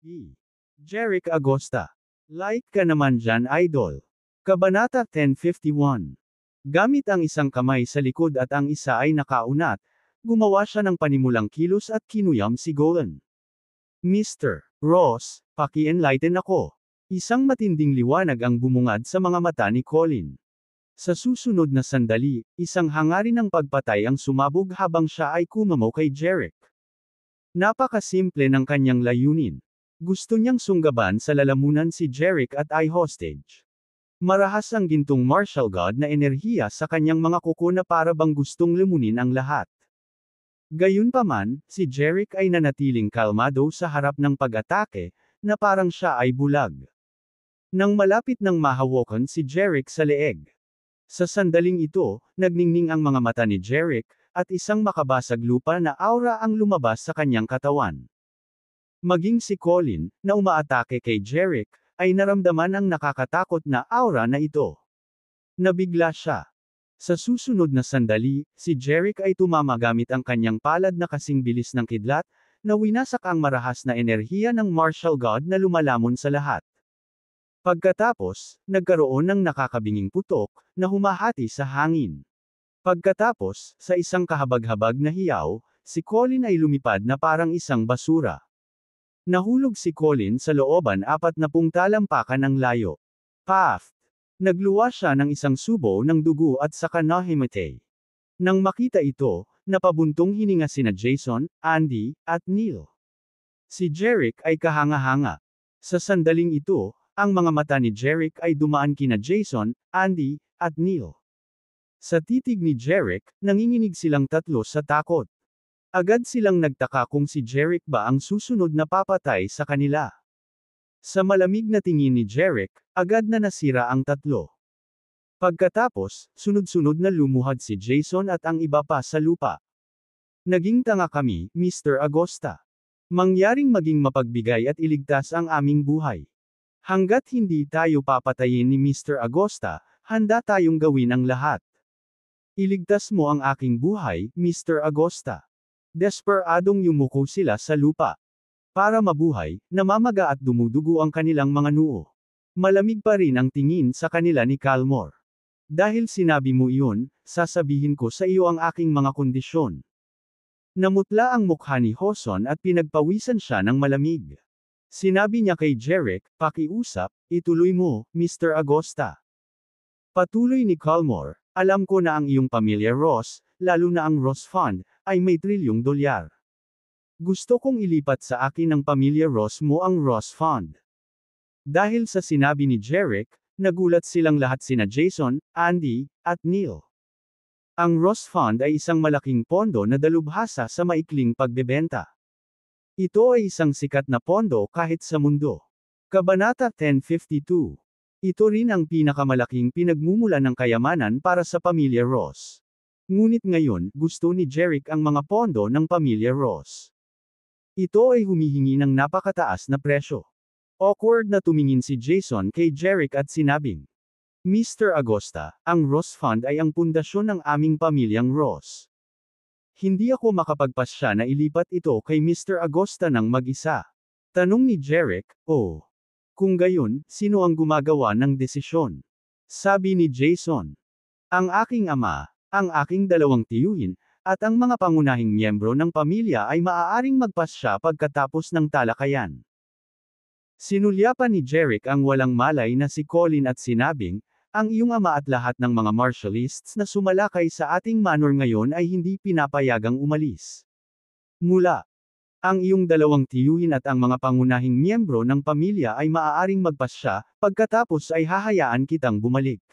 E. Jeric Agosta. Like ka naman dyan, idol. Kabanata 1051. Gamit ang isang kamay sa likod at ang isa ay nakaunat, gumawa siya ng panimulang kilos at kinuyam si Golan. Mr. Ross, paki-enlighten ako. Isang matinding liwanag ang bumungad sa mga mata ni Colin. Sa susunod na sandali, isang hangarin ng pagpatay ang sumabog habang siya ay kumamaw kay Jeric. Napakasimple ng kanyang layunin. Gusto niyang sunggaban sa lalamunan si Jeric at ay hostage. Marahas ang gintong martial god na enerhiya sa kanyang mga kuko na para bang gustong lumunin ang lahat. Gayunpaman, si Jeric ay nanatiling kalmado sa harap ng pag-atake, na parang siya ay bulag. Nang malapit nang mahawakan si Jeric sa leeg. Sa sandaling ito, nagningning ang mga mata ni Jeric, at isang makabasag lupa na aura ang lumabas sa kanyang katawan. Maging si Colin, na umaatake kay Jeric, ay naramdaman ang nakakatakot na aura na ito. Nabigla siya. Sa susunod na sandali, si Jeric ay tumama gamit ang kanyang palad na kasing bilis ng kidlat, na winasak ang marahas na enerhiya ng martial god na lumalamon sa lahat. Pagkatapos, nagkaroon ng nakakabinging putok, na humahati sa hangin. Pagkatapos, sa isang kahabag-habag na hiyaw, si Colin ay lumipad na parang isang basura. Nahulog si Colin sa looban 40 talampakan ng layo. Paft! Nagluwa siya ng isang subo ng dugo at saka nahimatay. Nang makita ito, napabuntong hininga sina Jason, Andy, at Neil. Si Jeric ay kahanga-hanga. Sa sandaling ito, ang mga mata ni Jeric ay dumaan kina Jason, Andy, at Neil. Sa titig ni Jeric, nanginginig silang tatlo sa takot. Agad silang nagtaka kung si Jeric ba ang susunod na papatay sa kanila. Sa malamig na tingin ni Jeric, agad na nasira ang tatlo. Pagkatapos, sunod-sunod na lumuhad si Jason at ang iba pa sa lupa. Naging tanga kami, Mr. Agosta. Mangyaring maging mapagbigay at iligtas ang aming buhay. Hanggat hindi tayo papatayin ni Mr. Agosta, handa tayong gawin ang lahat. Iligtas mo ang aking buhay, Mr. Agosta. Desperadong yumuko sila sa lupa. Para mabuhay, namamaga at dumudugo ang kanilang mga noo. Malamig pa rin ang tingin sa kanila ni Calmore. Dahil sinabi mo iyon, sasabihin ko sa iyo ang aking mga kondisyon. Namutla ang mukha ni Hoson at pinagpawisan siya ng malamig. Sinabi niya kay Jeric, pakiusap, ituloy mo, Mr. Agosta. Patuloy ni Calmore, alam ko na ang iyong pamilya Ross, lalo na ang Ross Fund, ay may $1 trilyon. Gusto kong ilipat sa akin ng pamilya Ross mo ang Ross Fund. Dahil sa sinabi ni Jeric, nagulat silang lahat sina Jason, Andy, at Neil. Ang Ross Fund ay isang malaking pondo na dalubhasa sa maikling pagbebenta. Ito ay isang sikat na pondo kahit sa mundo. Kabanata 1052. Ito rin ang pinakamalaking pinagmumula ng kayamanan para sa pamilya Ross. Ngunit ngayon, gusto ni Jeric ang mga pondo ng pamilya Ross. Ito ay humihingi ng napakataas na presyo. Awkward na tumingin si Jason kay Jeric at sinabing, Mr. Agosta, ang Ross Fund ay ang pundasyon ng aming pamilyang Ross. Hindi ako makapagpasya na ilipat ito kay Mr. Agosta ng mag-isa. Tanong ni Jeric, oh. Kung gayon, sino ang gumagawa ng desisyon? Sabi ni Jason. Ang aking ama, ang aking 2 tiyuhin, at ang mga pangunahing miyembro ng pamilya ay maaaring magpasya pagkatapos ng talakayan. Sinulyapan ni Jeric ang walang malay na si Colin at sinabing, ang iyong ama at lahat ng mga martialists na sumalakay sa ating manor ngayon ay hindi pinapayagang umalis. Mula. Ang iyong 2 tiyuhin at ang mga pangunahing miyembro ng pamilya ay maaaring magpasya, pagkatapos ay hahayaan kitang bumalik.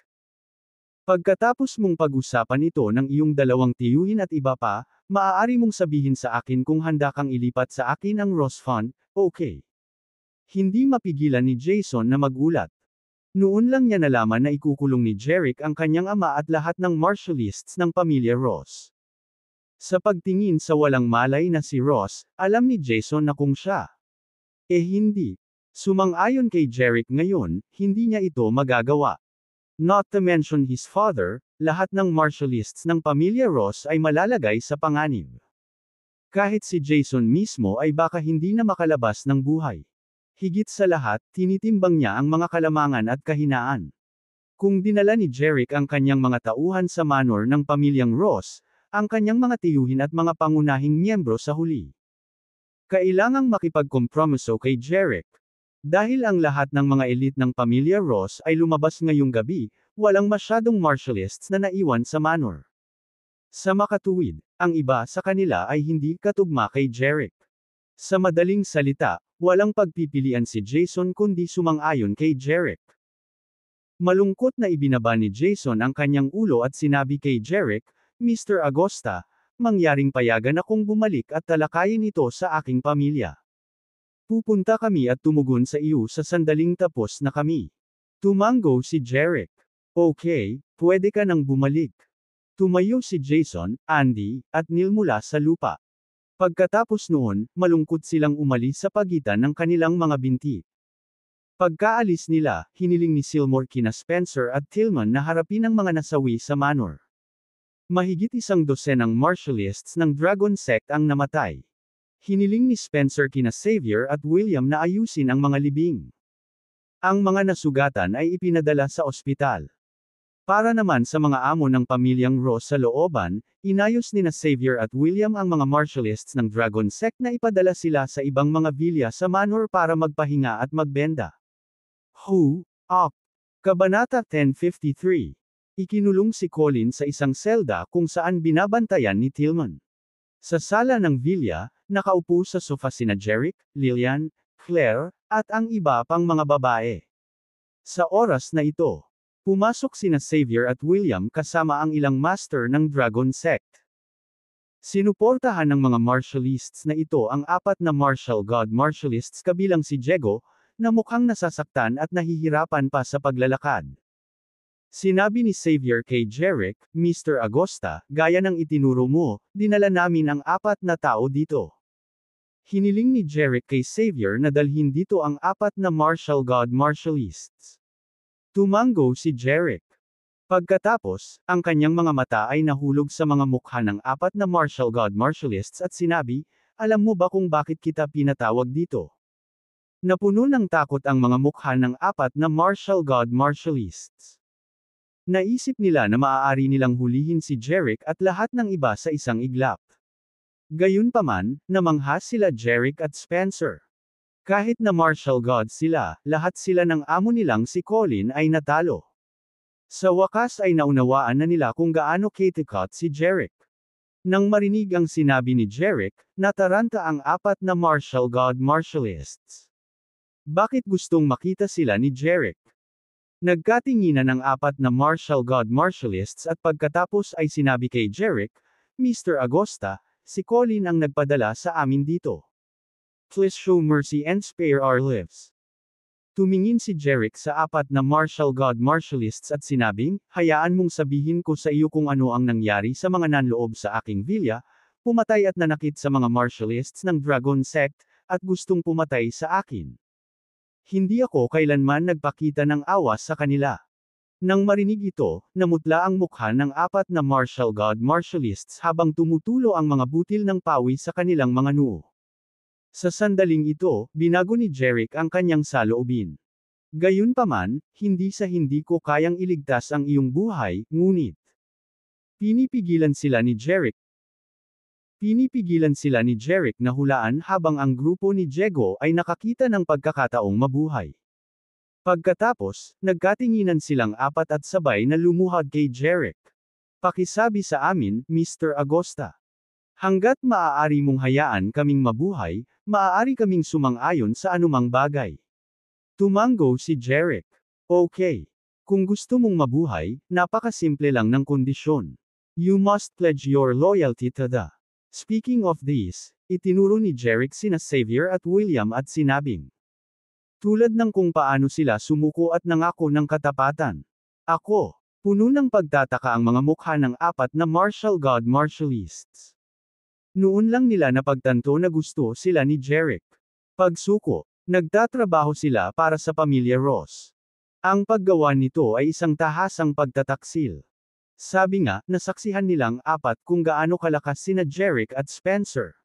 Pagkatapos mong pag-usapan ito ng iyong 2 tiyuhin at iba pa, maaari mong sabihin sa akin kung handa kang ilipat sa akin ang Ross Fund, okay. Hindi mapigilan ni Jason na magulat. Noon lang niya nalaman na ikukulong ni Jeric ang kanyang ama at lahat ng martialists ng pamilya Ross. Sa pagtingin sa walang malay na si Ross, alam ni Jason na kung siya. Hindi. Sumang-ayon kay Jeric ngayon, hindi niya ito magagawa. Not to mention his father, lahat ng martialists ng pamilya Ross ay malalagay sa panganib. Kahit si Jason mismo ay baka hindi na makalabas ng buhay. Higit sa lahat, tinitimbang niya ang mga kalamangan at kahinaan. Kung dinala ni Jerick ang kanyang mga tauhan sa manor ng pamilyang Ross, ang kanyang mga tiyuhin at mga pangunahing miyembro sa huli. Kailangang makipagkompromiso kay Jerick. Dahil ang lahat ng mga elite ng pamilya Ross ay lumabas ngayong gabi, walang masyadong martialists na naiwan sa manor. Sa makatuwid, ang iba sa kanila ay hindi katugma kay Jerick. Sa madaling salita, walang pagpipilian si Jason kundi sumang-ayon kay Jerick. Malungkot na ibinaba ni Jason ang kanyang ulo at sinabi kay Jerick, Mr. Agosta, mangyaring payagan akong bumalik at talakayin ito sa aking pamilya. Pupunta kami at tumugon sa iyo sa sandaling tapos na kami. Tumango si Jerick. Okay, pwede ka nang bumalik. Tumayo si Jason, Andy, at Neil mula sa lupa. Pagkatapos noon, malungkot silang umalis sa pagitan ng kanilang mga binti. Pagkaalis nila, hiniling ni Seymour kina Spencer at Tillman na harapin ang mga nasawi sa manor. Mahigit 100 ng martialists ng Dragon Sect ang namatay. Hiniling ni Spencer kina Xavier at William na ayusin ang mga libing. Ang mga nasugatan ay ipinadala sa ospital. Para naman sa mga amo ng pamilyang Ross sa looban, inayos ni na Xavier at William ang mga martialists ng Dragon Sect na ipadala sila sa ibang mga vilya sa manor para magpahinga at magbenda. Who up? Kabanata 1053. Ikinulong si Colin sa isang selda kung saan binabantayan ni Tillman. Sa sala ng vilya, nakaupo sa sofa sina Jerick, Lillian, Claire, at ang iba pang mga babae. Sa oras na ito, pumasok sina Xavier at William kasama ang ilang master ng Dragon Sect. Sinuportahan ng mga martialists na ito ang 4 na martial god martialists kabilang si Diego, na mukhang nasasaktan at nahihirapan pa sa paglalakad. Sinabi ni Xavier kay Jerick, Mr. Agosta, gaya ng itinuro mo, dinala namin ang 4 na tao dito. Hiniling ni Jerick kay Xavier na dalhin dito ang 4 na martial god martialists. Tumango si Jerick. Pagkatapos, ang kanyang mga mata ay nahulog sa mga mukha ng 4 na martial god martialists at sinabi, alam mo ba kung bakit kita pinatawag dito? Napuno ng takot ang mga mukha ng 4 na martial god martialists. Naisip nila na maaari nilang hulihin si Jerick at lahat ng iba sa isang iglap. Gayunpaman, namangha sila Jerick at Spencer. Kahit na martial gods sila, lahat sila ng amo nilang si Colin ay natalo. Sa wakas ay naunawaan na nila kung gaano katikot si Jerick. Nang marinig ang sinabi ni Jerick, nataranta ang 4 na martial god martialists. Bakit gustong makita sila ni Jerick? Nagkatinginan ang 4 na martial god martialists at pagkatapos ay sinabi kay Jerick, Mr. Agosta, si Colin ang nagpadala sa amin dito. Please show mercy and spare our lives. Tumingin si Jerick sa 4 na martial god martialists at sinabing, hayaan mong sabihin ko sa iyo kung ano ang nangyari sa mga nanloob sa aking vilya, pumatay at nanakit sa mga martialists ng Dragon Sect, at gustong pumatay sa akin. Hindi ako kailanman nagpakita ng awa sa kanila. Nang marinig ito, namutla ang mukha ng 4 na martial god martialists habang tumutulo ang mga butil ng pawi sa kanilang mga noo. Sa sandaling ito, binago ni Jerick ang kanyang saloobin. Gayunpaman, hindi sa hindi ko kayang iligtas ang iyong buhay, ngunit pinipigilan sila ni Jerick. Pinipigilan sila ni Jerick na hulaan habang ang grupo ni Diego ay nakakita ng pagkakataong mabuhay. Pagkatapos, nagkatinginan silang 4 at sabay na lumuhad kay Jerick. Pakisabi sa amin, Mr. Agosta. Hanggat maaari mong hayaan kaming mabuhay, maaari kaming sumang-ayon sa anumang bagay. Tumango si Jerick. Okay. Kung gusto mong mabuhay, napakasimple lang ng kondisyon. You must pledge your loyalty to the. Speaking of this, itinuro ni Jerick sina Xavier at William at sinabing, tulad ng kung paano sila sumuko at nangako ng katapatan. Ako, puno ng pagtataka ang mga mukha ng 4 na martial god martialists. Noon lang nila napagtanto na gusto sila ni Jerick. Pagsuko, nagtatrabaho sila para sa pamilya Ross. Ang paggawa nito ay isang tahasang pagtataksil. Sabi nga, nasaksihan nilang 4 kung gaano kalakas sina Jerick at Spencer.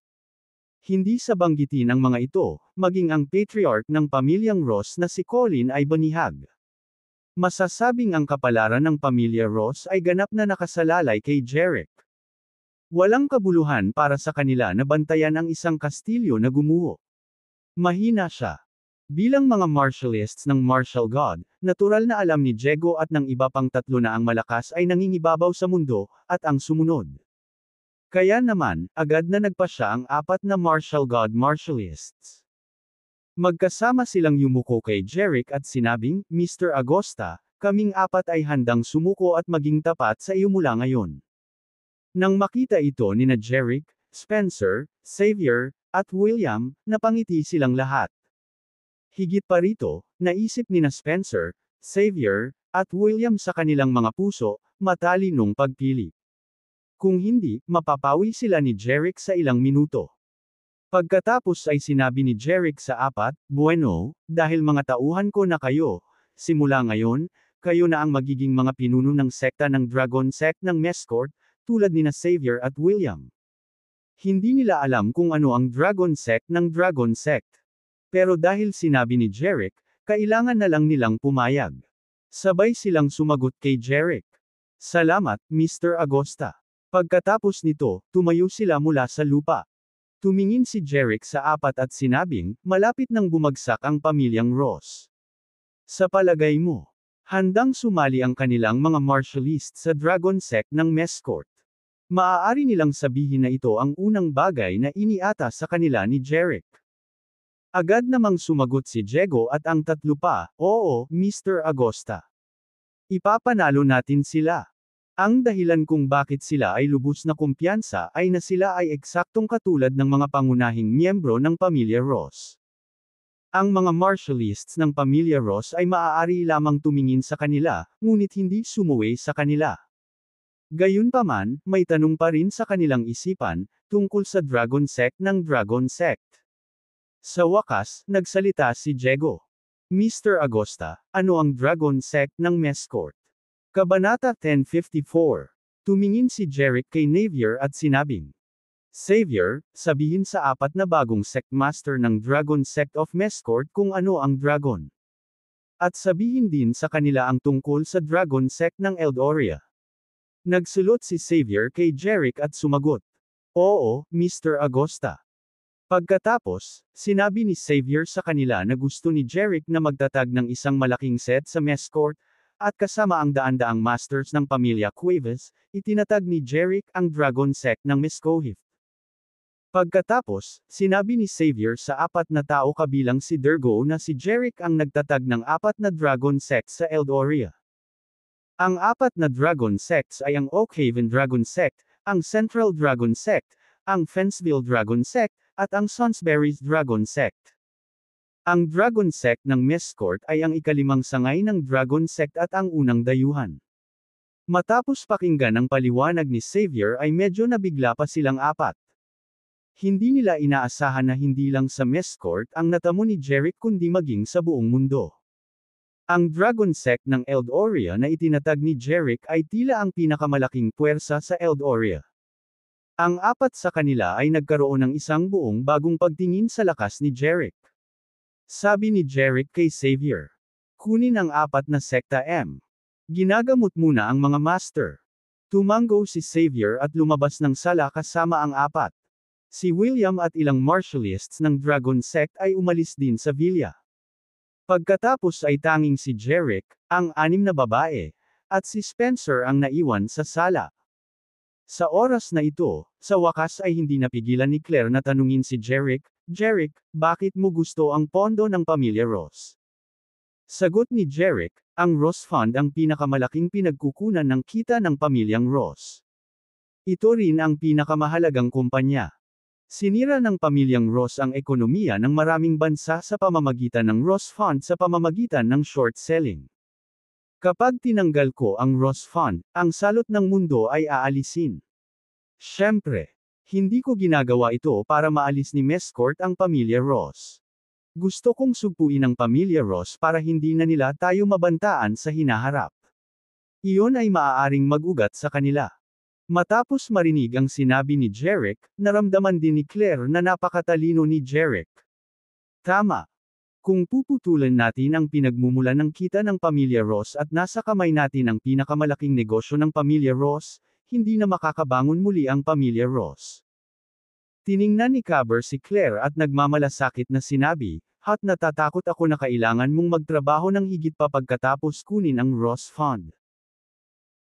Hindi sa banggitin ang mga ito, maging ang patriarch ng pamilyang Ross na si Colin ay banihag. Masasabing ang kapalaran ng pamilya Ross ay ganap na nakasalalay kay Jeric. Walang kabuluhan para sa kanila na bantayan ang isang kastilyo na gumuho. Mahina siya. Bilang mga martialists ng martial god, natural na alam ni Diego at ng iba pang tatlo na ang malakas ay nangingibabaw sa mundo, at ang sumunod. Kaya naman, agad na nagpa siya ang apat na martial god martialists. Magkasama silang yumuko kay Jeric at sinabing, Mr. Agosta, kaming apat ay handang sumuko at maging tapat sa iyo mula ngayon. Nang makita ito nina Jeric, Spencer, Xavier, at William, napangiti silang lahat. Higit pa rito, naisip nina Spencer, Xavier, at William sa kanilang mga puso, matalinong pagpili. Kung hindi, mapapawi sila ni Jeric sa ilang minuto. Pagkatapos ay sinabi ni Jeric sa apat, Bueno, dahil mga tauhan ko na kayo, simula ngayon, kayo na ang magiging mga pinuno ng sekta ng Dragon Sect ng Mescourt, tulad nina Xavier at William. Hindi nila alam kung ano ang Dragon Sect ng Dragon Sect. Pero dahil sinabi ni Jeric, kailangan na lang nilang pumayag. Sabay silang sumagot kay Jeric. Salamat, Mr. Agosta. Pagkatapos nito, tumayo sila mula sa lupa. Tumingin si Jeric sa apat at sinabing, malapit nang bumagsak ang pamilyang Ross. Sa palagay mo, handang sumali ang kanilang mga martialists sa Dragon Sect ng Mescourt. Maaari nilang sabihin na ito ang unang bagay na iniata sa kanila ni Jeric. Agad namang sumagot si Diego at ang tatlo pa, Oo, Mr. Agosta. Ipapanalo natin sila. Ang dahilan kung bakit sila ay lubos na kumpiyansa ay na sila ay eksaktong katulad ng mga pangunahing miyembro ng pamilya Ross. Ang mga martialists ng pamilya Ross ay maaari lamang tumingin sa kanila, ngunit hindi sumuway sa kanila. Gayunpaman, may tanong pa rin sa kanilang isipan, tungkol sa Dragon Sect ng Dragon Sect. Sa wakas, nagsalita si Diego. Mr. Agosta, ano ang Dragon Sect ng Mescourt? Kabanata 1054. Tumingin si Jeric kay Xavier at sinabing, Xavier, sabihin sa apat na bagong sect master ng Dragon Sect of Mescourt kung ano ang dragon. At sabihin din sa kanila ang tungkol sa Dragon Sect ng Eldoria. Nagsulot si Xavier kay Jeric at sumagot. Oo, Mr. Agosta. Pagkatapos, sinabi ni Xavier sa kanila na gusto ni Jeric na magtatag ng isang malaking set sa Mescourt, at kasama ang daan-daang masters ng pamilya Cuevas, itinatag ni Jeric ang Dragon Sect ng Mescohith. Pagkatapos, sinabi ni Xavier sa apat na tao kabilang si Dergo na si Jeric ang nagtatag ng apat na Dragon Sects sa Eldoria. Ang apat na Dragon Sects ay ang Oakhaven Dragon Sect, ang Central Dragon Sect, ang Fenceville Dragon Sect, at ang Sonsbury's Dragon Sect. Ang Dragon Sect ng Mescourt ay ang ikalimang sangay ng Dragon Sect at ang unang dayuhan. Matapos pakinggan ang paliwanag ni Xavier ay medyo nabigla pa silang apat. Hindi nila inaasahan na hindi lang sa Mescourt ang natamo ni Jeric kundi maging sa buong mundo. Ang Dragon Sect ng Eldoria na itinatag ni Jeric ay tila ang pinakamalaking puwersa sa Eldoria. Ang apat sa kanila ay nagkaroon ng isang buong bagong pagtingin sa lakas ni Jeric. Sabi ni Jeric kay Xavier. Kunin ang apat na sekta M. Ginagamot muna ang mga master. Tumango si Xavier at lumabas ng sala kasama ang apat. Si William at ilang martialists ng Dragon Sect ay umalis din sa villa. Pagkatapos ay tanging si Jeric, ang anim na babae, at si Spencer ang naiwan sa sala. Sa oras na ito, sa wakas ay hindi napigilan ni Claire na tanungin si Jeric, Jeric, bakit mo gusto ang pondo ng pamilya Ross? Sagot ni Jeric, ang Ross Fund ang pinakamalaking pinagkukunan ng kita ng pamilyang Ross. Ito rin ang pinakamahalagang kumpanya. Sinira ng pamilyang Ross ang ekonomiya ng maraming bansa sa pamamagitan ng Ross Fund sa pamamagitan ng short selling. Kapag tinanggal ko ang Ross Fund, ang salot ng mundo ay aalisin. Siyempre, hindi ko ginagawa ito para maalis ni Mescourt ang pamilya Ross. Gusto kong sugpuin ang pamilya Ross para hindi na nila tayo mabantaan sa hinaharap. Iyon ay maaaring mag-ugat sa kanila. Matapos marinig ang sinabi ni Jeric, naramdaman din ni Claire na napakatalino ni Jeric. Tama. Kung puputulan natin ang pinagmumulan ng kita ng Pamilya Ross at nasa kamay natin ang pinakamalaking negosyo ng Pamilya Ross, hindi na makakabangon muli ang Pamilya Ross. Tiningnan ni Caber si Claire at nagmamalasakit na sinabi, "Hat natatakot ako na kailangan mong magtrabaho ng higit pa pagkatapos kunin ang Ross Fund."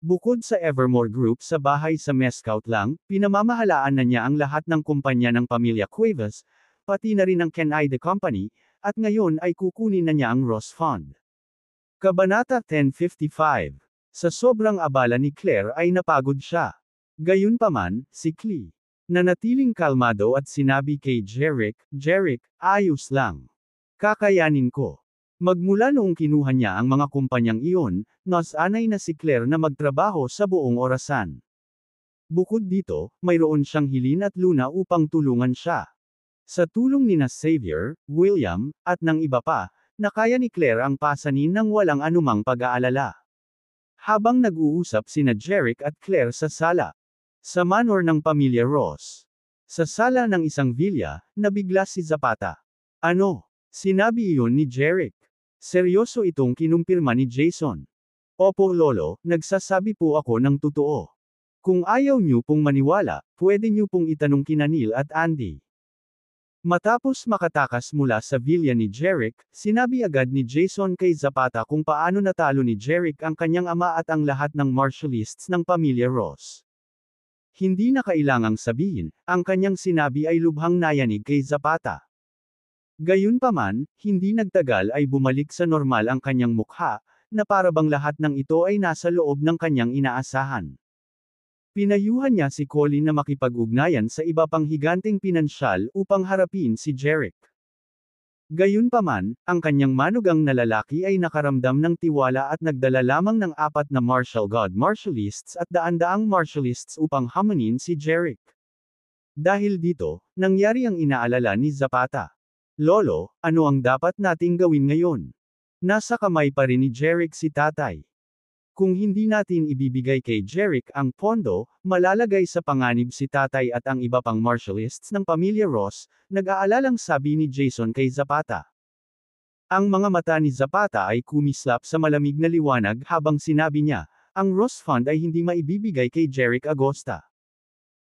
Bukod sa Evermore Group sa bahay sa Mescout lang, pinamamahalaan na niya ang lahat ng kumpanya ng Pamilya Cuevas, pati na rin ang Ken Ida Company, at ngayon ay kukunin na niya ang Ross Fund. Kabanata 1055. Sa sobrang abala ni Claire ay napagod siya. Gayunpaman, si Clee, nanatiling kalmado at sinabi kay Jeric, "Jeric, ayos lang. Kakayanin ko." Magmula noong kinuha niya ang mga kumpanyang iyon, nasanay na si Claire na magtrabaho sa buong orasan. Bukod dito, mayroon siyang Hilin at Luna upang tulungan siya. Sa tulong nina Xavier, William, at ng iba pa, nakaya ni Claire ang pasanin ng walang anumang pag-aalala. Habang nag-uusap sina Jeric at Claire sa sala. Sa manor ng Pamilya Ross. Sa sala ng isang villa, nabigla si Zapata. "Ano?" Sinabi iyon ni Jeric. Seryoso itong kinumpirma ni Jason. "Opo lolo, nagsasabi po ako ng totoo. Kung ayaw niyo pong maniwala, pwede niyo pong itanong kina Neil at Andy." Matapos makatakas mula sa villa ni Jeric, sinabi agad ni Jason kay Zapata kung paano natalo ni Jeric ang kanyang ama at ang lahat ng martialists ng Pamilya Ross. Hindi na kailangang sabihin, ang kanyang sinabi ay lubhang nayanig kay Zapata. Gayunpaman, hindi nagtagal ay bumalik sa normal ang kanyang mukha, na parabang lahat ng ito ay nasa loob ng kanyang inaasahan. Pinayuhan niya si Colin na makipag-ugnayan sa iba pang higanteng pinansyal upang harapin si Jeric. Gayunpaman, ang kanyang manugang na lalaki ay nakaramdam ng tiwala at nagdala lamang ng 4 na martial god martialists at daan-daang martialists upang hamunin si Jeric. Dahil dito, nangyari ang inaalala ni Zapata. "Lolo, ano ang dapat nating gawin ngayon? Nasa kamay pa rin ni Jeric si tatay. Kung hindi natin ibibigay kay Jeric ang pondo, malalagay sa panganib si tatay at ang iba pang martialists ng Pamilya Ross," nag-aalalang sabi ni Jason kay Zapata. Ang mga mata ni Zapata ay kumislap sa malamig na liwanag habang sinabi niya, "Ang Ross Fund ay hindi maibibigay kay Jeric Agosta.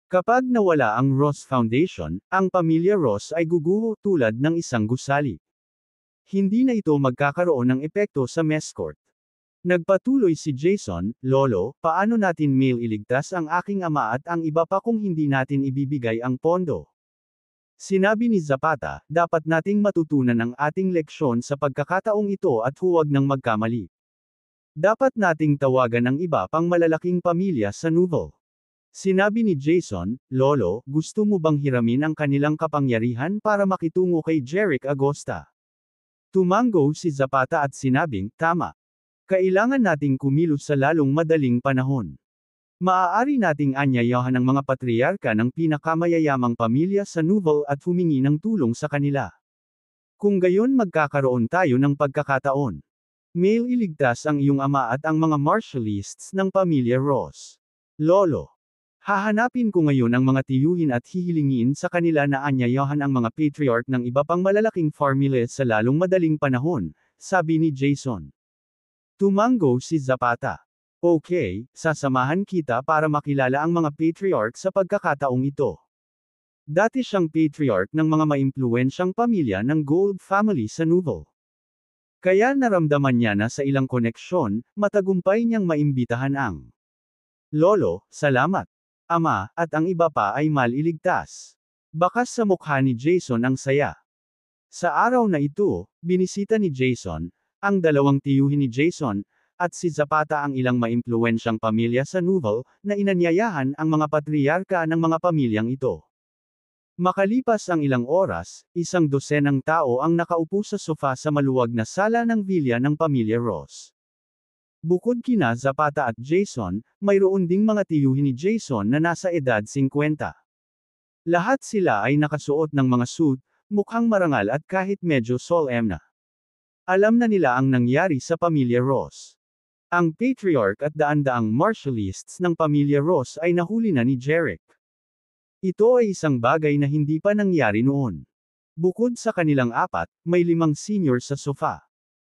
Kapag nawala ang Ross Foundation, ang Pamilya Ross ay guguho tulad ng isang gusali. Hindi na ito magkakaroon ng epekto sa Mescourt." Nagpatuloy si Jason, "Lolo, paano natin iligtas ang aking ama at ang iba pa kung hindi natin ibibigay ang pondo?" Sinabi ni Zapata, "Dapat nating matutunan ang ating leksyon sa pagkakataong ito at huwag nang magkamali. Dapat nating tawagan ang iba pang malalaking pamilya sa Newville." Sinabi ni Jason, "Lolo, gusto mo bang hiramin ang kanilang kapangyarihan para makitungo kay Jeric Agosta?" Tumango si Zapata at sinabing, "Tama. Kailangan nating kumilos sa lalong madaling panahon. Maaari nating anyayahan ang mga patriarka ng pinakamayayamang pamilya sa Newville at humingi ng tulong sa kanila. Kung gayon magkakaroon tayo ng pagkakataon. Iligtas ang iyong ama at ang mga martialists ng Pamilya Ross. Lolo. Hahanapin ko ngayon ang mga tiyuhin at hihilingin sa kanila na anyayahan ang mga patriarch ng iba pang malalaking family sa lalong madaling panahon," sabi ni Jason. Tumango si Zapata. "Okay, sasamahan kita para makilala ang mga patriarch sa pagkakataong ito." Dati siyang patriarch ng mga maimpluwensyang pamilya ng Gold family sa Newville. Kaya naramdaman niya na sa ilang koneksyon, matagumpay niyang maimbitahan ang "Lolo, salamat. Ama, at ang iba pa ay maliligtas." Bakas sa mukha ni Jason ang saya. Sa araw na ito, binisita ni Jason, ang dalawang tiyuhin ni Jason, at si Zapata ang ilang maimpluwensyang pamilya sa Newville, na inanyayahan ang mga patriarka ng mga pamilyang ito. Makalipas ang ilang oras, 100 tao ang nakaupo sa sofa sa maluwag na sala ng villa ng Pamilya Ross. Bukod kina Zapata at Jason, mayroon ding mga tiyuhin ni Jason na nasa edad 50. Lahat sila ay nakasuot ng mga suit, mukhang marangal at kahit medyo solemn na. Alam na nila ang nangyari sa Pamilya Ross. Ang patriarch at daan-daang martialists ng pamilya Ross ay nahuli na ni Jeric. Ito ay isang bagay na hindi pa nangyari noon. Bukod sa kanilang apat, may 5 senior sa sofa.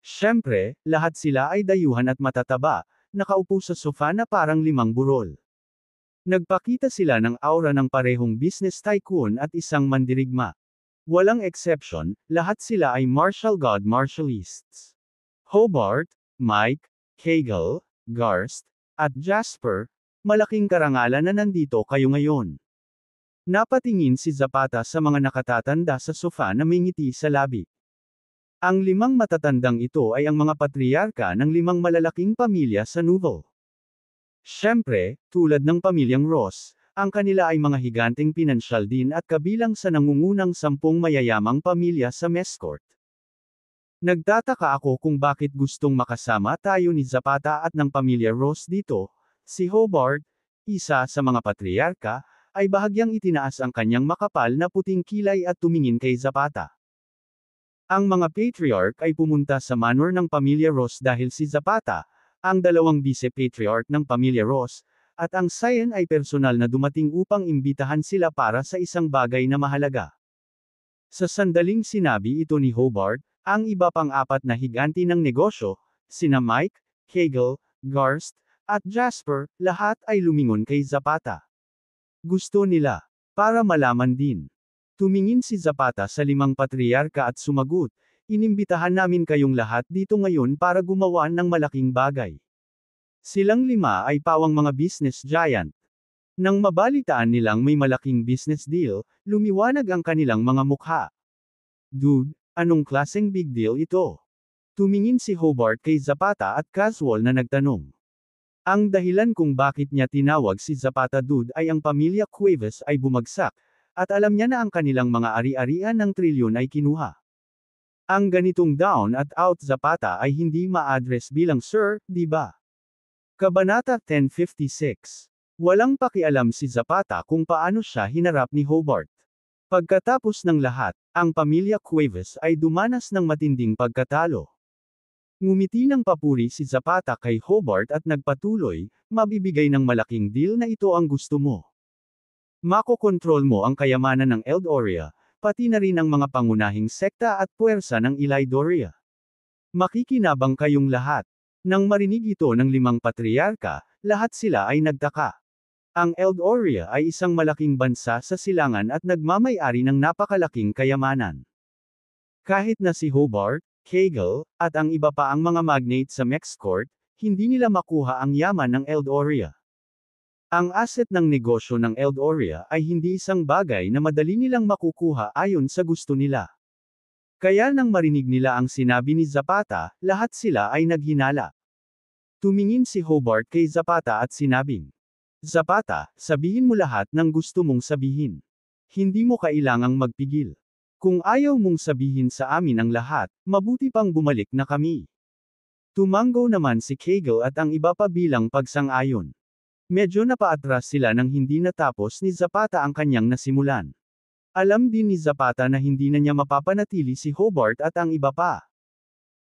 Siyempre, lahat sila ay dayuhan at matataba, nakaupo sa sofa na parang 5 burol. Nagpakita sila ng aura ng parehong business tycoon at isang mandirigma. Walang exception, lahat sila ay martial god martialists. Hobart, Mike, Kegel, Garst, at Jasper, malaking karangalan na nandito kayo ngayon. Napatingin si Zapata sa mga nakatatanda sa sofa na may ngiti sa labi. Ang 5 matatandang ito ay ang mga patriarka ng 5 malalaking pamilya sa Newville. Siyempre, tulad ng pamilyang Ross, ang kanila ay mga higanteng pinansyal din at kabilang sa nangungunang 10 mayayamang pamilya sa Mescourt. Nagtataka ako kung bakit gustong makasama tayo ni Zapata at ng pamilya Ross dito. Si Hobart, isa sa mga patriarka, ay bahagyang itinaas ang kanyang makapal na puting kilay at tumingin kay Zapata. Ang mga patriarch ay pumunta sa manor ng pamilya Ross dahil si Zapata, ang 2 vice-patriarch ng pamilya Ross, at ang Scion ay personal na dumating upang imbitahan sila para sa isang bagay na mahalaga. Sa sandaling sinabi ito ni Hobart, ang iba pang 4 na higanti ng negosyo, sina Mike, Kegel, Garst, at Jasper, lahat ay lumingon kay Zapata. Gusto nila. Para malaman din. Tumingin si Zapata sa 5 patriarka at sumagot, inimbitahan namin kayong lahat dito ngayon para gumawa ng malaking bagay. Silang 5 ay pawang mga business giant. Nang mabalitaan nilang may malaking business deal, lumiwanag ang kanilang mga mukha. Dude, anong klaseng big deal ito? Tumingin si Hobart kay Zapata at casual na nagtanong. Ang dahilan kung bakit niya tinawag si Zapata Dude ay ang pamilya Cuevas ay bumagsak, at alam niya na ang kanilang mga ari-arian ng trilyon ay kinuha. Ang ganitong down at out Zapata ay hindi ma-address bilang sir, di ba? Kabanata 1056. Walang pakialam si Zapata kung paano siya hinarap ni Hobart. Pagkatapos ng lahat, ang pamilya Cuevas ay dumanas ng matinding pagkatalo. Ngumiti ng papuri si Zapata kay Hobart at nagpatuloy, mabibigay ng malaking deal na ito ang gusto mo. Makokontrol mo ang kayamanan ng Eldoria, pati na rin ang mga pangunahing sekta at puwersa ng Eldoria. Makikinabang kayong lahat. Nang marinig ito ng 5 patriarka, lahat sila ay nagtaka. Ang Eldoria ay isang malaking bansa sa silangan at nagmamay-ari ng napakalaking kayamanan. Kahit na si Hobart, Kegel, at ang iba pa ang mga magnate sa Mescourt, hindi nila makuha ang yaman ng Eldoria. Ang asset ng negosyo ng Eldoria ay hindi isang bagay na madali nilang makukuha ayon sa gusto nila. Kaya nang marinig nila ang sinabi ni Zapata, lahat sila ay naghinala. Tumingin si Hobart kay Zapata at sinabing, Zapata, sabihin mo lahat ng gusto mong sabihin. Hindi mo kailangang magpigil. Kung ayaw mong sabihin sa amin ang lahat, mabuti pang bumalik na kami. Tumanggo naman si Kegel at ang iba pa bilang pagsang-ayon. Medyo napaatras sila nang hindi natapos ni Zapata ang kanyang nasimulan. Alam din ni Zapata na hindi na niya mapapanatili si Hobart at ang iba pa.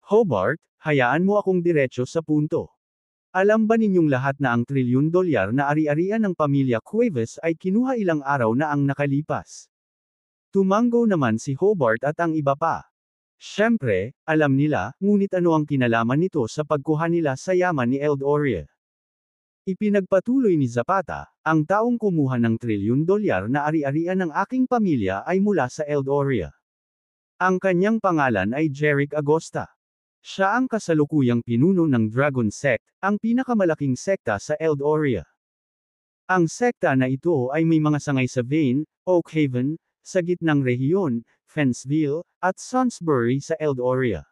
Hobart, hayaan mo akong diretso sa punto. Alam ba ninyong lahat na ang $1 trilyon na ari-arian ng pamilya Cuevas ay kinuha ilang araw na ang nakalipas? Tumanggo naman si Hobart at ang iba pa. Siyempre, alam nila, ngunit ano ang kinalaman nito sa pagkuha nila sa yaman ni Eldoria? Ipinagpatuloy ni Zapata, ang taong kumuha ng $1 trilyon na ari-arian ng aking pamilya ay mula sa Eldoria. Ang kanyang pangalan ay Jeric Agosta. Siya ang kasalukuyang pinuno ng Dragon Sect, ang pinakamalaking sekta sa Eldoria. Ang sekta na ito ay may mga sangay sa Vane, Oak Haven, sa gitnang rehiyon, Fenceville, at Salisbury sa Eldoria.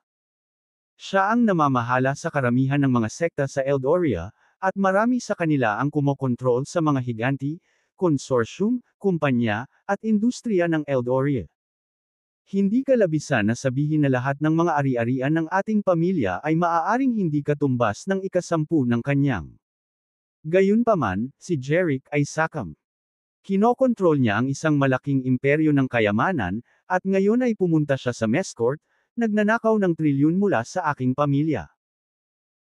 Siya ang namamahala sa karamihan ng mga sekta sa Eldoria, at marami sa kanila ang kumokontrol sa mga higanti, konsorsyum, kumpanya, at industriya ng Eldoria. Hindi kalabisan na sabihin na lahat ng mga ari-arian ng ating pamilya ay maaaring hindi katumbas ng ika-10 ng kanyang. Gayunpaman, si Jeric ay sakam. Kinokontrol niya ang isang malaking imperyo ng kayamanan, at ngayon ay pumunta siya sa Mescourt, nagnanakaw ng trilyon mula sa aking pamilya.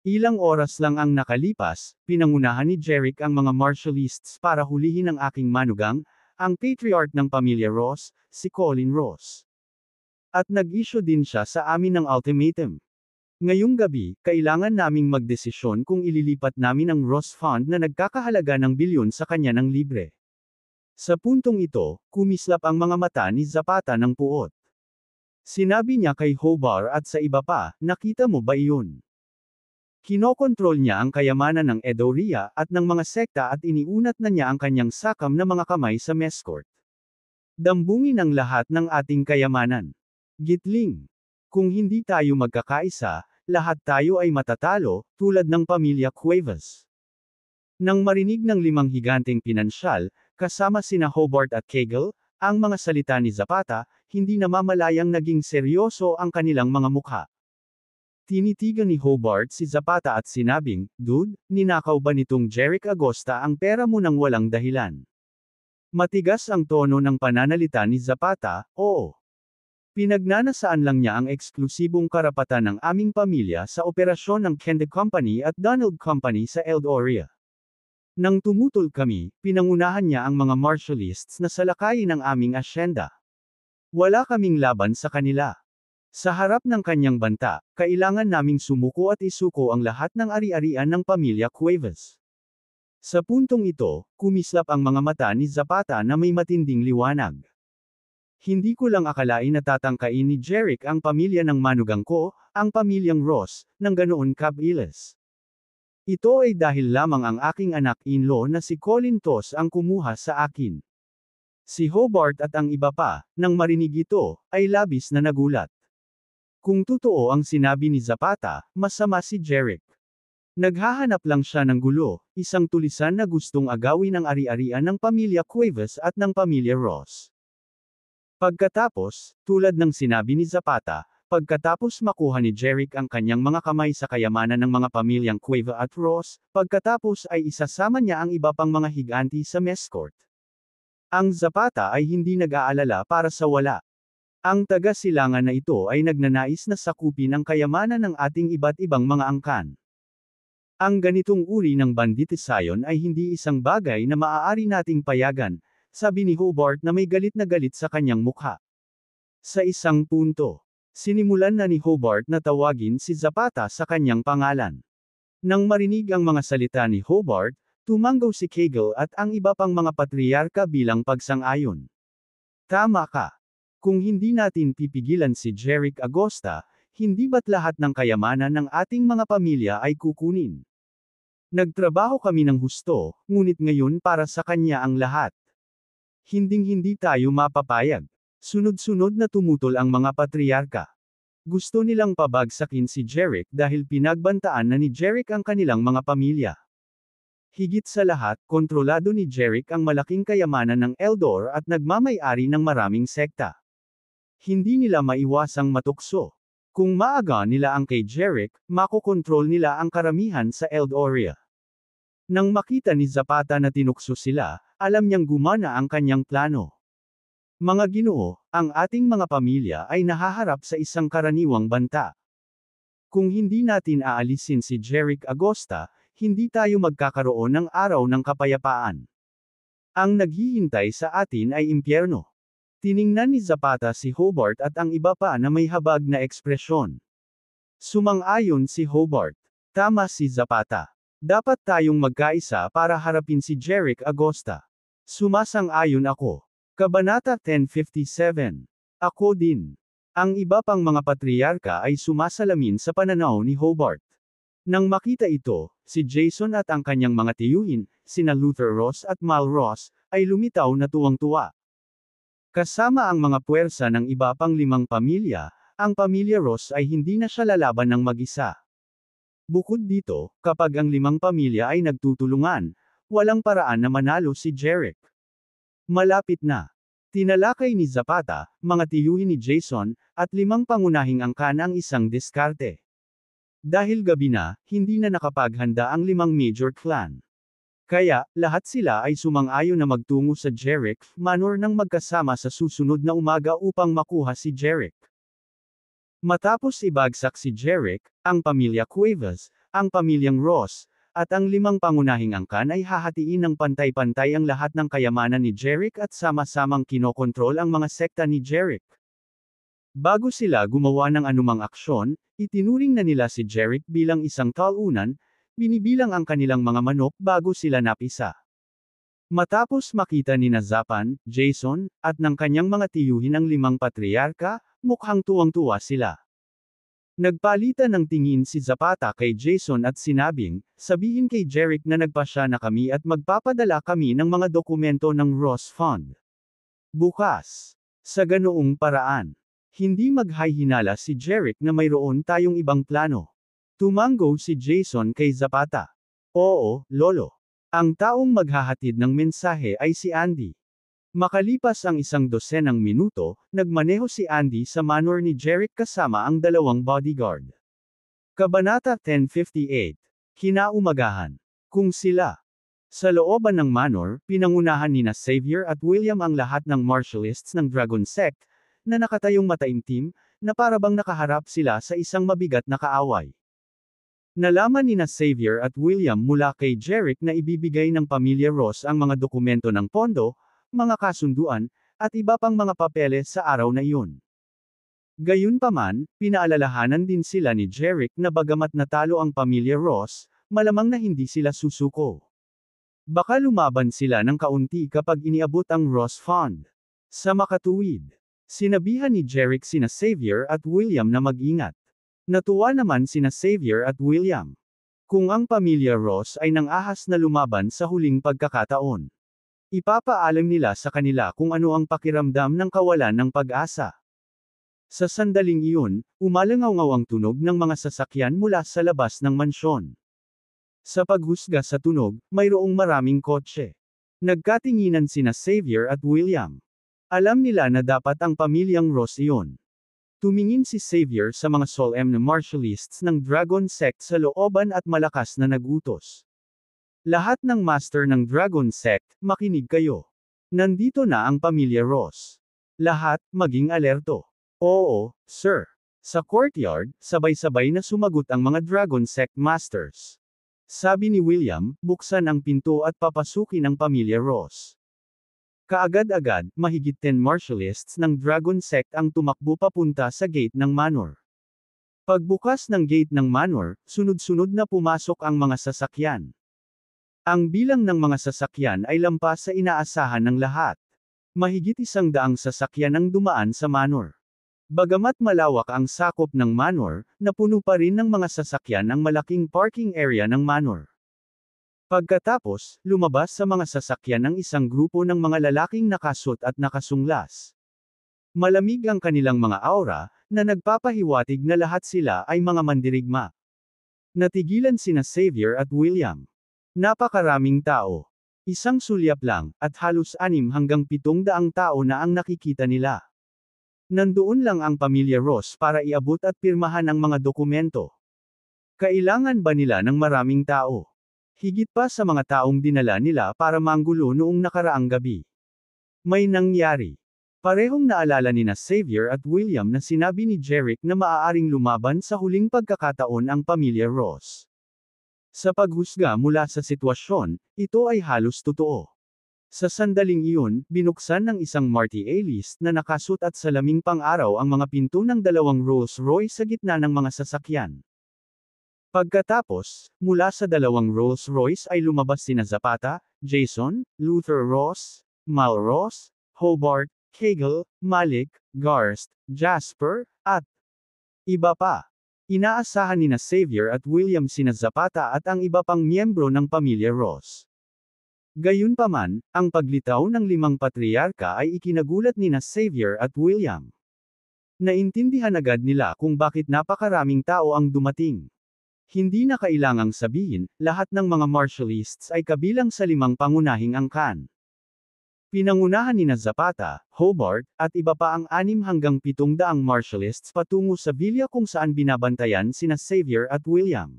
Ilang oras lang ang nakalipas, pinangunahan ni Jeric ang mga martialists para hulihin ang aking manugang, ang patriarch ng pamilya Ross, si Colin Ross. At nag-issue din siya sa amin ng ultimatum. Ngayong gabi, kailangan naming magdesisyon kung ililipat namin ang Ross Fund na nagkakahalaga ng bilyon sa kanya ng libre. Sa puntong ito, kumislap ang mga mata ni Zapata ng puot. Sinabi niya kay Hobart at sa iba pa, nakita mo ba iyon? Kinokontrol niya ang kayamanan ng Edoria at ng mga sekta at iniunat na niya ang kanyang sakam na mga kamay sa Mescourt. Dambungin ang lahat ng ating kayamanan. Gitling. Kung hindi tayo magkakaisa, lahat tayo ay matatalo, tulad ng pamilya Cuevas. Nang marinig ng 5 higanteng pinansyal, kasama sina Hobart at Kegel, ang mga salita ni Zapata, hindi namamalayang naging seryoso ang kanilang mga mukha. Tinitigan ni Hobart si Zapata at sinabing, "Dude, ninakaw ba nitong Jeric Agosta ang pera mo nang walang dahilan?" Matigas ang tono ng pananalita ni Zapata, "Oo. Pinagnanasaan lang niya ang eksklusibong karapatan ng aming pamilya sa operasyon ng Kende Company at Donald Company sa Eldoria. Nang tumutol kami, pinangunahan niya ang mga martialists na salakayin ang aming asyenda. Wala kaming laban sa kanila. Sa harap ng kanyang banta, kailangan naming sumuko at isuko ang lahat ng ari-arian ng pamilya Cuevas." Sa puntong ito, kumislap ang mga mata ni Zapata na may matinding liwanag. Hindi ko lang akalain na tatangkain ni Jeric ang pamilya ng manugang ko, ang pamilyang Ross, ng ganoon kabiles. Ito ay dahil lamang ang aking anak-in-law na si Colin Tos ang kumuha sa akin. Si Hobart at ang iba pa, nang marinig ito, ay labis na nagulat. Kung totoo ang sinabi ni Zapata, masama si Jeric. Naghahanap lang siya ng gulo, isang tulisan na gustong agawin ang ari-arian ng pamilya Cuevas at ng pamilya Ross. Pagkatapos, tulad ng sinabi ni Zapata, pagkatapos makuha ni Jeric ang kanyang mga kamay sa kayamanan ng mga pamilyang Cueva at Ross, pagkatapos ay isasama niya ang iba pang mga higanti sa Mescourt. Ang Zapata ay hindi nag-aalala para sa wala. Ang taga-silangan na ito ay nagnanais na sakupin ang kayamanan ng ating iba't ibang mga angkan. Ang ganitong uri ng banditisayon ay hindi isang bagay na maaari nating payagan, sabi ni Hobart na may galit na galit sa kanyang mukha. Sa isang punto, sinimulan na ni Hobart na tawagin si Zapata sa kanyang pangalan. Nang marinig ang mga salita ni Hobart, tumanggaw si Kegel at ang iba pang mga patriarka bilang pagsang-ayon. Tama ka. Kung hindi natin pipigilan si Jeric Agosta, hindi ba't lahat ng kayamanan ng ating mga pamilya ay kukunin? Nagtrabaho kami ng husto, ngunit ngayon para sa kanya ang lahat. Hinding-hindi tayo mapapayag. Sunod-sunod na tumutol ang mga patriarka. Gusto nilang pabagsakin si Jeric dahil pinagbantaan na ni Jeric ang kanilang mga pamilya. Higit sa lahat, kontrolado ni Jeric ang malaking kayamanan ng Eldor at nagmamay-ari ng maraming sekta. Hindi nila maiwasang matukso. Kung maaga nila ang kay Jeric, makokontrol nila ang karamihan sa Eldoria. Nang makita ni Zapata na tinukso sila, alam niyang gumana ang kanyang plano. Mga Ginoo, ang ating mga pamilya ay nahaharap sa isang karaniwang banta. Kung hindi natin aalisin si Jeric Agosta, hindi tayo magkakaroon ng araw ng kapayapaan. Ang naghihintay sa atin ay impyerno. Tiningnan ni Zapata si Hobart at ang iba pa na may habag na ekspresyon. Sumang-ayon si Hobart. Tama si Zapata. Dapat tayong magkaisa para harapin si Jeric Agosta. Sumasang-ayon ako. Kabanata 1057. Ako din. Ang iba pang mga patriarka ay sumasalamin sa pananaw ni Hobart. Nang makita ito, si Jason at ang kanyang mga tiyuhin, sina Luther Ross at Mal Ross, ay lumitaw na tuwang-tuwa. Kasama ang mga puwersa ng iba pang 5 pamilya, ang pamilya Ross ay hindi na siya lalaban ng mag-isa. Bukod dito, kapag ang 5 pamilya ay nagtutulungan, walang paraan na manalo si Jeric. Malapit na. Tinalakay ni Zapata, mga tiyuhin ni Jason, at 5 pangunahing angkan ang isang diskarte. Dahil gabi na, hindi na nakapaghanda ang 5 major clan. Kaya, lahat sila ay sumang-ayon na magtungo sa Jeric Manor nang magkasama sa susunod na umaga upang makuha si Jeric. Matapos ibagsak si Jeric, ang pamilya Cuevas, ang pamilyang Ross, at ang 5 pangunahing angkan ay hahatiin ng pantay-pantay ang lahat ng kayamanan ni Jerick at sama-samang kinokontrol ang mga sekta ni Jerick. Bago sila gumawa ng anumang aksyon, itinuring na nila si Jerick bilang isang talunan, binibilang ang kanilang mga manok bago sila napisa. Matapos makita ni Zapan, Jason, at ng kanyang mga tiyuhin ang 5 patriarka, mukhang tuwang-tuwa sila. Nagpalitan ng tingin si Zapata kay Jason at sinabing, sabihin kay Jerick na nagpasya na kami at magpapadala kami ng mga dokumento ng Ross Fund. Bukas. Sa ganoong paraan. Hindi maghay-hinala si Jerick na mayroon tayong ibang plano. Tumango si Jason kay Zapata. Oo, Lolo. Ang taong maghahatid ng mensahe ay si Andy. Makalipas ang 12 minuto, nagmaneho si Andy sa manor ni Jerick kasama ang 2 bodyguard. Kabanata 1058. Kinaumagahan. Kung sila. Sa looban ng manor, pinangunahan nina Xavier at William ang lahat ng martialists ng Dragon Sect, na nakatayong mataimtim, na parabang nakaharap sila sa isang mabigat na kaaway. Nalaman nina Xavier at William mula kay Jerick na ibibigay ng pamilya Ross ang mga dokumento ng pondo, mga kasunduan, at iba pang mga papeles sa araw na iyon. Gayunpaman, pinaalalahanan din sila ni Jerick na bagamat natalo ang pamilya Ross, malamang na hindi sila susuko. Baka lumaban sila ng kaunti kapag iniabot ang Ross Fund. Sa makatuwid, sinabihan ni Jerick sina Xavier at William na mag-ingat. Natuwa naman sina Xavier at William. Kung ang pamilya Ross ay nang-ahas na lumaban sa huling pagkakataon, ipapaalam nila sa kanila kung ano ang pakiramdam ng kawalan ng pag-asa. Sa sandaling iyon, umalangaw-ngaw ang tunog ng mga sasakyan mula sa labas ng mansyon. Sa paghusga sa tunog, mayroong maraming kotse. Nagkatinginan sina Xavier at William. Alam nila na dapat ang pamilyang Ross iyon. Tumingin si Xavier sa mga solemn na martialists ng Dragon Sect sa looban at malakas na nagutos. Lahat ng master ng Dragon Sect, makinig kayo. Nandito na ang pamilya Ross. Lahat, maging alerto. Oo, sir. Sa courtyard, sabay-sabay na sumagot ang mga Dragon Sect masters. Sabi ni William, buksan ang pinto at papasukin ang pamilya Ross. Kaagad-agad, mahigit 10 martialists ng Dragon Sect ang tumakbo papunta sa gate ng manor. Pagbukas ng gate ng manor, sunod-sunod na pumasok ang mga sasakyan. Ang bilang ng mga sasakyan ay lampas sa inaasahan ng lahat. Mahigit 100 sasakyan ang dumaan sa manor. Bagamat malawak ang sakop ng manor, napuno pa rin ng mga sasakyan ang malaking parking area ng manor. Pagkatapos, lumabas sa mga sasakyan ng isang grupo ng mga lalaking nakasuot at nakasunglas. Malamig ang kanilang mga aura, na nagpapahiwatig na lahat sila ay mga mandirigma. Natigilan sina Xavier at William. Napakaraming tao. Isang sulyap lang, at halos 6 hanggang 700 tao na ang nakikita nila. Nandoon lang ang pamilya Ross para iabot at pirmahan ang mga dokumento. Kailangan ba nila ng maraming tao? Higit pa sa mga taong dinala nila para manggulo noong nakaraang gabi. May nangyari. Parehong naalala nina Xavier at William na sinabi ni Jerick na maaaring lumaban sa huling pagkakataon ang pamilya Ross. Sa paghusga mula sa sitwasyon, ito ay halos totoo. Sa sandaling iyon, binuksan ng isang Marty A-list na nakasuot at salaming pang-araw ang mga pinto ng 2 Rolls-Royce sa gitna ng mga sasakyan. Pagkatapos, mula sa 2 Rolls-Royce ay lumabas sina Zapata, Jason, Luther Ross, Mal Ross, Hobart, Cagle, Malik, Garst, Jasper, at iba pa. Inaasahan nina Xavier at William sina Zapata at ang iba pang miyembro ng pamilya Ross. Gayunpaman, ang paglitaw ng 5 patriarka ay ikinagulat nina Xavier at William. Naintindihan agad nila kung bakit napakaraming tao ang dumating. Hindi na kailangang sabihin, lahat ng mga martialists ay kabilang sa 5 pangunahing angkan. Pinangunahan nina Zapata, Hobart, at iba pa ang 6 hanggang 700 martialists patungo sa villa kung saan binabantayan sina Xavier at William.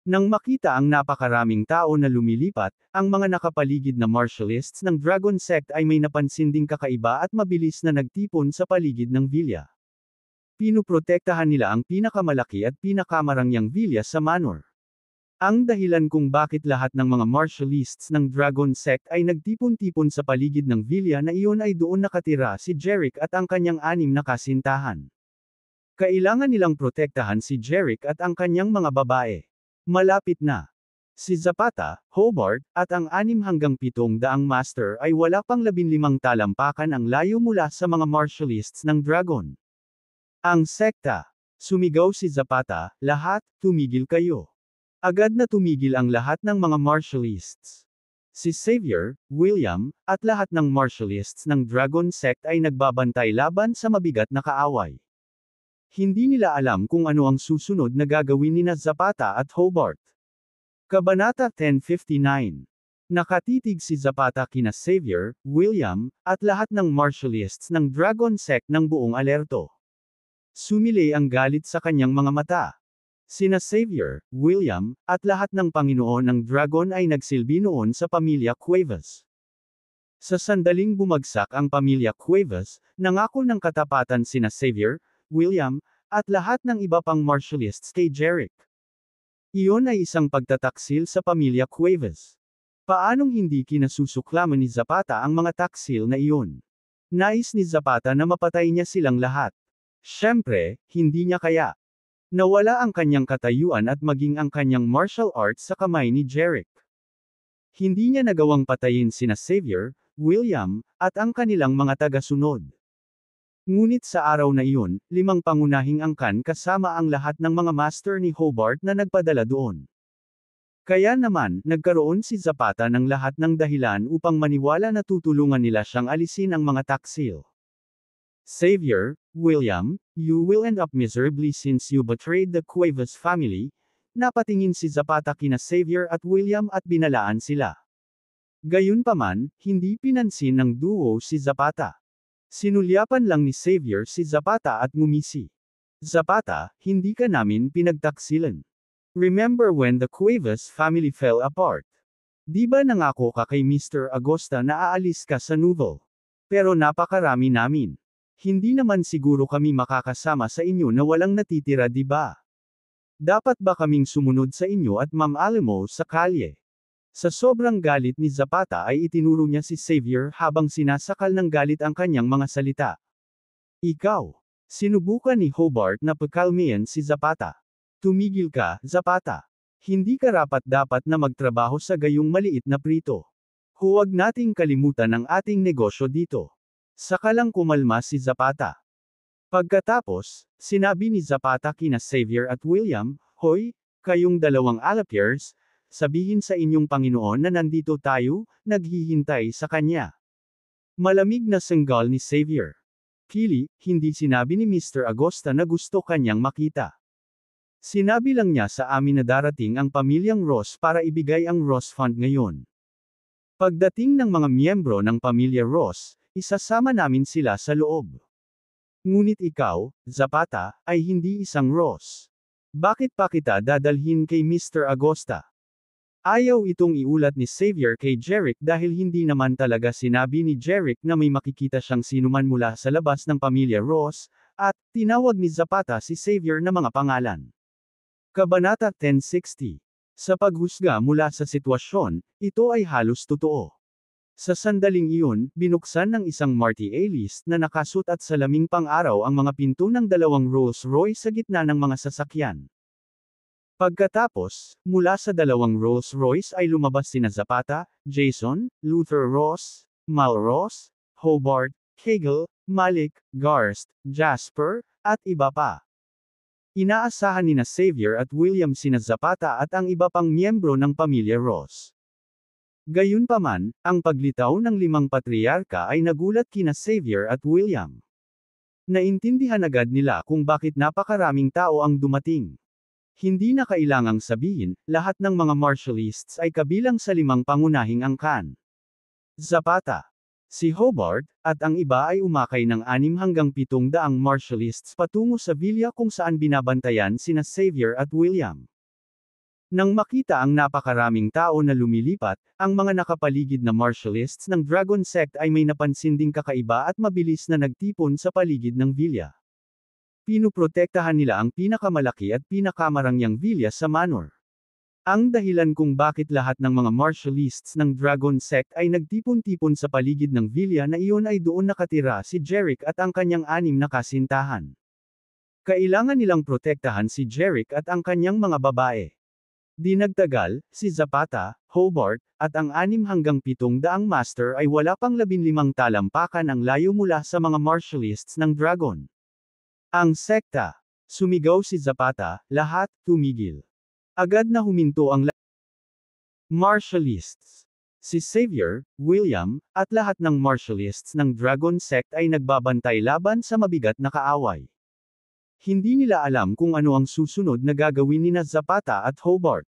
Nang makita ang napakaraming tao na lumilipat, ang mga nakapaligid na martialists ng Dragon Sect ay may napansin ding kakaiba at mabilis na nagtipon sa paligid ng villa. Pinuprotektahan nila ang pinakamalaki at pinakamarangyang villa sa manor. Ang dahilan kung bakit lahat ng mga martialists ng Dragon Sect ay nagtipon-tipon sa paligid ng villa na iyon ay doon nakatira si Jerick at ang kanyang 6 na kasintahan. Kailangan nilang protektahan si Jerick at ang kanyang mga babae. Malapit na. Si Zapata, Hobart, at ang 6 hanggang 7 daang master ay wala pang 15 talampakan ang layo mula sa mga martialists ng Dragon. Ang sekta. Sumigaw si Zapata, lahat, tumigil kayo. Agad na tumigil ang lahat ng mga martialists. Si Xavier, William, at lahat ng martialists ng Dragon Sect ay nagbabantay laban sa mabigat na kaaway. Hindi nila alam kung ano ang susunod na gagawin nina Zapata at Hobart. Kabanata 1059. Nakatitig si Zapata kina Xavier, William, at lahat ng martialists ng Dragon Sect ng buong alerto. Sumilay ang galit sa kanyang mga mata. Sina Xavier, William, at lahat ng Panginoon ng Dragon ay nagsilbi noon sa pamilya Cuevas. Sa sandaling bumagsak ang pamilya Cuevas, nangako ng katapatan sina Xavier, William, at lahat ng iba pang martialists kay Jerick. Iyon ay isang pagtataksil sa pamilya Cuevas. Paanong hindi kinasusuklaman ni Zapata ang mga taksil na iyon? Nais ni Zapata na mapatay niya silang lahat. Siyempre, hindi niya kaya. Nawala ang kanyang katayuan at maging ang kanyang martial arts sa kamay ni Jerick. Hindi niya nagawang patayin sina Xavier, William, at ang kanilang mga taga-sunod. Ngunit sa araw na iyon, 5 pangunahing angkan kasama ang lahat ng mga master ni Hobart na nagpadala doon. Kaya naman, nagkaroon si Zapata ng lahat ng dahilan upang maniwala na tutulungan nila siyang alisin ang mga taksil. Xavier, William, you will end up miserably since you betrayed the Cuevas family. Napatingin si Zapata kina Xavier at William at binalaan sila. Gayunpaman, hindi pinansin ng duo si Zapata. Sinulyapan lang ni Xavier si Zapata at ngumisi. Zapata, hindi ka namin pinagtaksilan. Remember when the Cuevas family fell apart? Di ba nangako ka kay Mr. Agosta na aalis ka sa Nuval? Pero napakarami namin. Hindi naman siguro kami makakasama sa inyo na walang natitira, di ba? Dapat ba kaming sumunod sa inyo at mamaalimo sa kalye? Sa sobrang galit ni Zapata ay itinuro niya si Xavier habang sinasakal ng galit ang kanyang mga salita. Ikaw. Sinubukan ni Hobart na pakalmayan si Zapata. Tumigil ka, Zapata. Hindi karapat-dapat na magtrabaho sa gayong maliit na prito. Huwag nating kalimutan ang ating negosyo dito. Saka lang kumalma si Zapata. Pagkatapos, sinabi ni Zapata kina Xavier at William, Hoy, kayong dalawang Alapiers, sabihin sa inyong Panginoon na nandito tayo, naghihintay sa kanya. Malamig na sanggal ni Xavier. Kili, hindi sinabi ni Mr. Agosta na gusto kanyang makita. Sinabi lang niya sa amin na darating ang pamilyang Ross para ibigay ang Ross Fund ngayon. Pagdating ng mga miyembro ng pamilya Ross, isasama namin sila sa loob. Ngunit ikaw, Zapata, ay hindi isang Ross. Bakit pa kita dadalhin kay Mr. Agosta? Ayaw itong iulat ni Xavier kay Jerick dahil hindi naman talaga sinabi ni Jerick na may makikita siyang sinuman mula sa labas ng pamilya Ross, at tinawag ni Zapata si Xavier na mga pangalan. Kabanata 1060. Sa paghusga mula sa sitwasyon, ito ay halos totoo. Sa sandaling iyon, binuksan ng isang Marty A-list na nakasut at salaming pang-araw ang mga pinto ng 2 Rolls-Royce sa gitna ng mga sasakyan. Pagkatapos, mula sa 2 Rolls-Royce ay lumabas sina Zapata, Jason, Luther Ross, Mal Ross, Hobart, Hegel, Malik, Garst, Jasper, at iba pa. Inaasahan nina Xavier at William sina Zapata at ang iba pang miyembro ng pamilya Ross. Gayunpaman, ang paglitaw ng 5 patriarka ay nagulat kina Xavier at William. Naintindihan agad nila kung bakit napakaraming tao ang dumating. Hindi na kailangang sabihin, lahat ng mga martialists ay kabilang sa 5 pangunahing angkan. Zapata, si Hobart, at ang iba ay umakay ng 6 hanggang 700 martialists patungo sa villa kung saan binabantayan sina Xavier at William. Nang makita ang napakaraming tao na lumilipat, ang mga nakapaligid na martialists ng Dragon Sect ay may napansin ding kakaiba at mabilis na nagtipon sa paligid ng villa. Pinuprotektahan nila ang pinakamalaki at pinakamarangyang villa sa Manor. Ang dahilan kung bakit lahat ng mga martialists ng Dragon Sect ay nagtipon-tipon sa paligid ng villa na iyon ay doon nakatira si Jerick at ang kanyang 6 na kasintahan. Kailangan nilang protektahan si Jerick at ang kanyang mga babae. Di nagtagal, si Zapata, Hobart, at ang 6 hanggang 700 master ay wala pang 15 talampakan ang layo mula sa mga martialists ng Dragon. Ang sekta. Sumigaw si Zapata, lahat, tumigil. Agad na huminto ang martialists. Si Xavier, William, at lahat ng martialists ng Dragon Sect ay nagbabantay laban sa mabigat na kaaway. Hindi nila alam kung ano ang susunod na gagawin nina Zapata at Hobart.